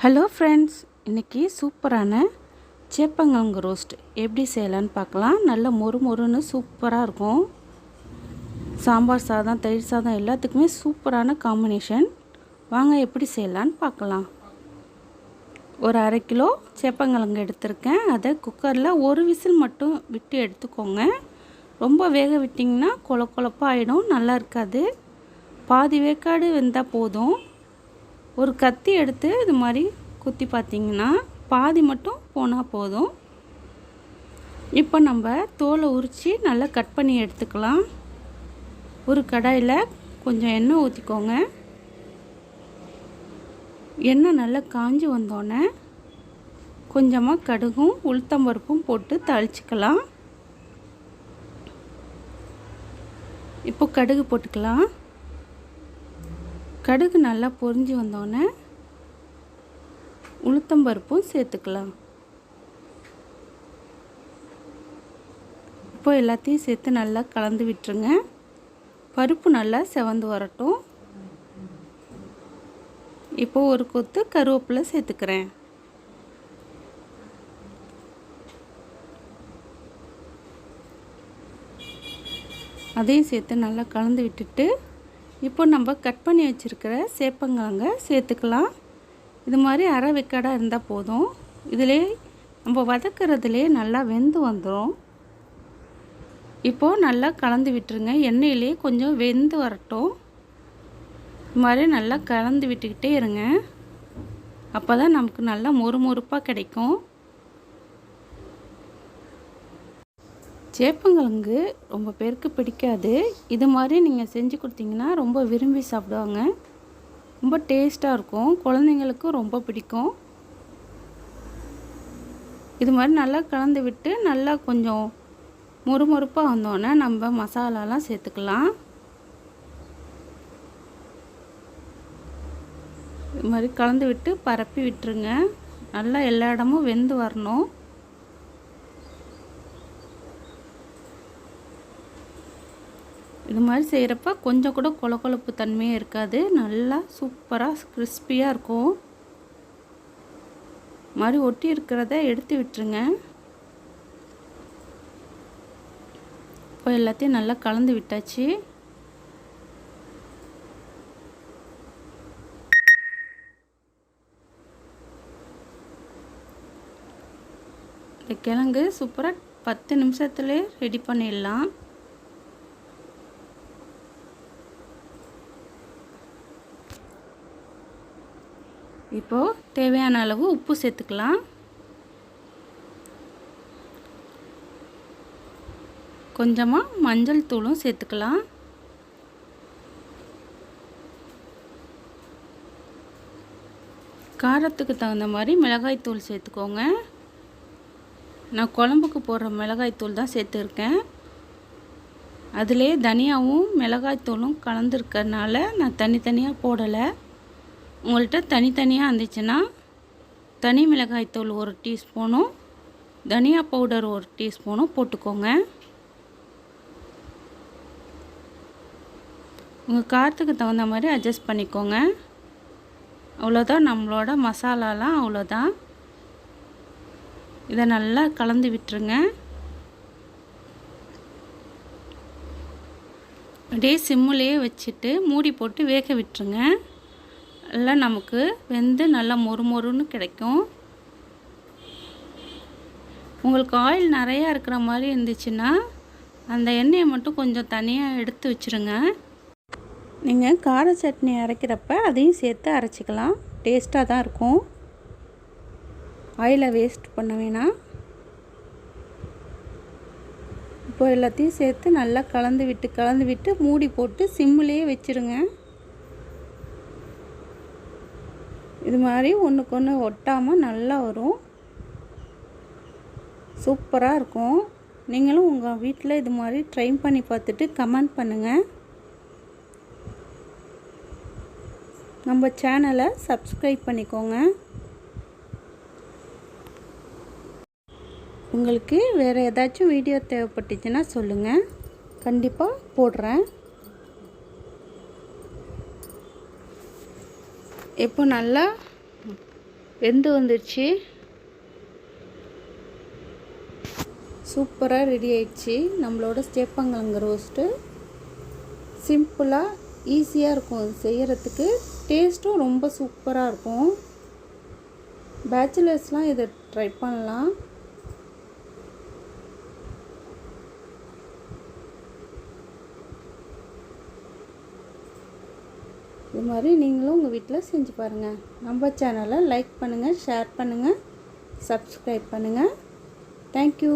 Hello friends, இன்றைக்கி சூப்பரான சேப்பங்கிழங்கு ரோஸ்ட் எப்படி செய்யலான்னு பார்க்கலாம். நல்ல மொறு மொறுன்னு சூப்பராக இருக்கும். சாம்பார் சாதம், தயிர் சாதம் எல்லாத்துக்குமே சூப்பரான காம்பினேஷன். வாங்க எப்படி செய்யலான்னு பார்க்கலாம். ஒரு 1/2 கிலோ சேப்பங்கிழங்கு எடுத்திருக்கேன். அதை குக்கரில் ஒரு விசில் மட்டும் விட்டு எடுத்துக்கோங்க. ரொம்ப வேக விட்டிங்கன்னா கொழப்பாக ஆகிடும், நல்லா இருக்காது. பாதி வேக்காடு வெந்தால் போதும். ஒரு கத்தி எடுத்து இது மாதிரி குத்தி பார்த்திங்கன்னா பாதி மட்டும் போனால் போதும். இப்போ நம்ம தோலை உரித்து நல்லா கட் பண்ணி எடுத்துக்கலாம். ஒரு கடாயில் கொஞ்சம் எண்ணெய் ஊற்றிக்கோங்க. எண்ணெய் நல்லா காஞ்சி வந்தோடனே கொஞ்சமாக கடுகும் உளுத்தம்பருப்பும் போட்டு தாளிச்சிக்கலாம். இப்போ கடுகு போட்டுக்கலாம். கடுகு நல்லா பொரிஞ்சு வந்தோடனே உளுத்தம்பருப்பும் சேர்த்துக்கலாம். இப்போ எல்லாத்தையும் சேர்த்து நல்லா கலந்து விட்டுருங்க. பருப்பு நல்லா செவந்து வரட்டும். இப்போ ஒரு கொத்து கருவேப்பிலை சேர்த்துக்கிறேன். அதையும் சேர்த்து நல்லா கலந்து விட்டுட்டு இப்போ நம்ம கட் பண்ணி வச்சுருக்கிற சேப்பங்கிழங்க சேர்த்துக்கலாம். இது மாதிரி அரை வெக்காடாக இருந்தால் போதும். இதிலே நம்ம வதக்கிறதுலே நல்லா வெந்து வந்துடும். இப்போது நல்லா கலந்து விட்டுருங்க. எண்ணெயிலே கொஞ்சம் வெந்து வரட்டும். இது மாதிரி நல்லா கலந்து விட்டுக்கிட்டே இருங்க. அப்போ தான் நமக்கு நல்லா மொறுமொறுப்பாக கிடைக்கும். சேப்பங்கிழங்கு ரொம்ப பேருக்கு பிடிக்காது. இது மாதிரி நீங்கள் செஞ்சு கொடுத்தீங்கன்னா ரொம்ப விரும்பி சாப்பிடுவாங்க. ரொம்ப டேஸ்ட்டாக இருக்கும். குழந்தைங்களுக்கும் ரொம்ப பிடிக்கும். இது மாதிரி நல்லா கலந்து விட்டு நல்லா கொஞ்சம் மொறுமொறுப்பாக வந்தோடனே நம்ம மசாலாலாம் சேர்த்துக்கலாம். இது மாதிரி கலந்து விட்டு பரப்பி விட்டுருங்க. நல்லா எல்லா இடமும் வெந்து வரணும். இது மாதிரி செய்கிறப்ப கொஞ்சம் கூட கொழப்பு தன்மையே இருக்காது. நல்லா சூப்பராக கிறிஸ்பியாக இருக்கும். மாதிரி ஒட்டி இருக்கிறத எடுத்து விட்டுருங்க. இப்போ எல்லாத்தையும் நல்லா கலந்து விட்டாச்சு. இந்த கிழங்கு சூப்பராக 10 நிமிஷத்துலேயே ரெடி பண்ணிடலாம். இப்போது தேவையான அளவு உப்பு சேர்த்துக்கலாம். கொஞ்சமாக மஞ்சள் தூளும் சேர்த்துக்கலாம். காரத்துக்கு தகுந்த மாதிரி மிளகாய் தூள் சேர்த்துக்கோங்க. நான் குழம்புக்கு போடுற மிளகாய் தூள் தான் சேர்த்துருக்கேன். அதிலே தனியாவும் மிளகாய் தூளும் கலந்துருக்கறனால நான் தனித்தனியாக போடலை. உங்கள்கிட்ட தனித்தனியாக இருந்துச்சுன்னா தனி மிளகாய்த்தூள் 1 டீஸ்பூனும் தனியா பவுடர் 1 டீஸ்பூனும் போட்டுக்கோங்க. உங்கள் காரத்துக்கு தகுந்த மாதிரி அட்ஜஸ்ட் பண்ணிக்கோங்க. அவ்வளோதான், நம்மளோட மசாலாலாம் அவ்வளோதான். இதை நல்லா கலந்து விட்டுருங்க. அப்படியே சிம்முலேயே வச்சுட்டு மூடி போட்டு வேக விட்டுருங்க. எல்லாம் நமக்கு வெந்து நல்லா மொறுமொறுன்னு கிடைக்கும். உங்களுக்கு ஆயில் நிறையா இருக்கிற மாதிரி இருந்துச்சுன்னா அந்த எண்ணெயை மட்டும் கொஞ்சம் தனியாக எடுத்து வச்சுருங்க. நீங்கள் கார சட்னி அரைக்கிறப்ப அதையும் சேர்த்து அரைச்சிக்கலாம். டேஸ்ட்டாக தான் இருக்கும். ஆயிலை வேஸ்ட் பண்ண வேணாம். இப்போ எல்லாத்தையும் சேர்த்து நல்லா கலந்து விட்டு மூடி போட்டு சிம்முலேயே வச்சுருங்க. இது மாதிரி ஒன்றுக்கு ஒன்று ஒட்டாமல் நல்லா வரும். சூப்பராக இருக்கும். நீங்களும் உங்கள் வீட்டில் இது மாதிரி ட்ரை பண்ணி பார்த்துட்டு கமெண்ட் பண்ணுங்கள். நம்ம சேனலை சப்ஸ்கிரைப் பண்ணிக்கோங்க. உங்களுக்கு வேறு ஏதாச்சும் வீடியோ தேவைப்பட்டுச்சுன்னா சொல்லுங்கள், கண்டிப்பாக போடுறேன். இப்போ நல்லா வெந்து வந்துடுச்சு. சூப்பராக ரெடி ஆயிடுச்சு நம்மளோட சேப்பங்கிழங்கு ரோஸ்ட்டு. சிம்பிளாக ஈஸியாக இருக்கும் அது செய்கிறதுக்கு. டேஸ்ட்டும் ரொம்ப சூப்பராக இருக்கும். பேச்சுலர்ஸ்லாம் இதை ட்ரை பண்ணலாம். இது மாதிரி நீங்களும் உங்கள் வீட்டில் செஞ்சு பாருங்கள். நம்ம சேனலை லைக் பண்ணுங்கள், ஷேர் பண்ணுங்கள், சப்ஸ்கிரைப் பண்ணுங்கள். தேங்க்யூ.